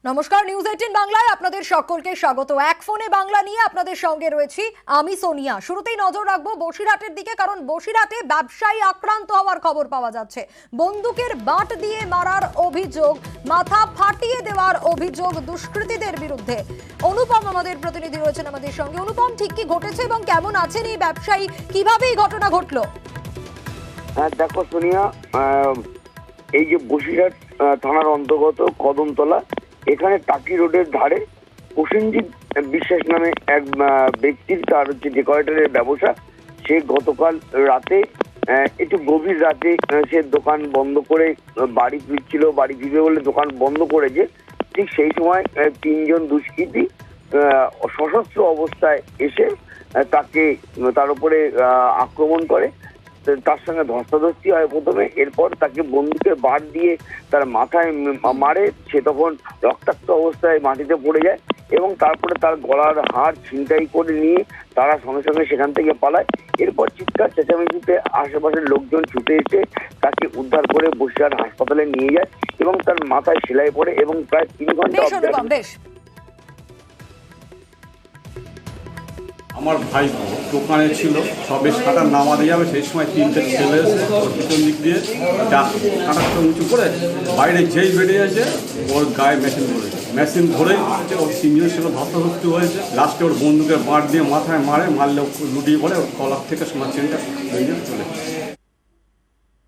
নমস্কার, নিউজ 18 বাংলায় আপনাদের সকলকে স্বাগত। এক ফোনে বাংলা নিয়ে আপনাদের সঙ্গে রয়েছি আমি সোনিয়া। শুরুতেই নজর রাখবো বসিরহাটের দিকে, কারণ বসিরহাটে ব্যবসায়ী আক্রান্ত হওয়ার খবর পাওয়া যাচ্ছে। বন্দুকের বাট দিয়ে মারার অভিযোগ, মাথা ফাটিয়ে দেওয়ার অভিযোগ দুষ্কৃতীদের বিরুদ্ধে। অনুপম আমাদের প্রতিনিধি রয়েছেন আমাদের সঙ্গে। অনুপম, ঠিক কি ঘটেছে এবং কেমন আছেন এই ব্যবসায়ী, কিভাবে এই ঘটনা ঘটলো? হ্যাঁ দেখো সোনিয়া, এই যে বসিরহাট থানার অন্তর্গত কদমতলা, এখানে টাকি রোডের ধারে প্রসেনজিৎ বিশ্বাস নামে এক ব্যক্তির, তার হচ্ছে ডেকোরেটরের ব্যবসা। সে গতকাল রাতে, একটু গভীর রাতে, সে দোকান বন্ধ করে বাড়ি ফিরছিল। বাড়ি ফিরবে বলে দোকান বন্ধ করেছে, ঠিক সেই সময় তিনজন দুষ্কৃতী সশস্ত্র অবস্থায় এসে তার উপরে আক্রমণ করে। তার সঙ্গে ধস্তাধস্তি হয় প্রথমে, এরপর তাকে বন্দুকের বাট দিয়ে তার মাথায় মারে। সে তখন রক্তাক্ত অবস্থায় মাটিতে পড়ে যায় এবং তারপরে তার গলার হাড় ছিনতাই করে নিয়ে তারা সঙ্গে সঙ্গে সেখান থেকে পালায়। এরপর চিৎকার চেঁচামেচিতে আশেপাশের লোকজন ছুটে এসে তাকে উদ্ধার করে বসিরহাট হাসপাতালে নিয়ে যায় এবং তার মাথায় সেলাই পড়ে এবং প্রায় 3 ঘন্টা। আমার ভাই দোকানে ছিল, সবে শাটার নামাতে যাবে, সেই সময় 3টে ছেলে এসে ওর পিছন দিক দিয়ে কাঁটাটা উঁচু করে বাইরে যেই বেরিয়ে আছে ওর গায়ে মেশিন ধরেই ওর 3জন ছিল ধস্তাধস্তি হয়েছে। লাস্টে ওর বন্দুকের বাঁট দিয়ে মাথায় মারলে লুটিয়ে পড়ে, ওর কলার থেকে সোনার চেনটা হয়ে চলে।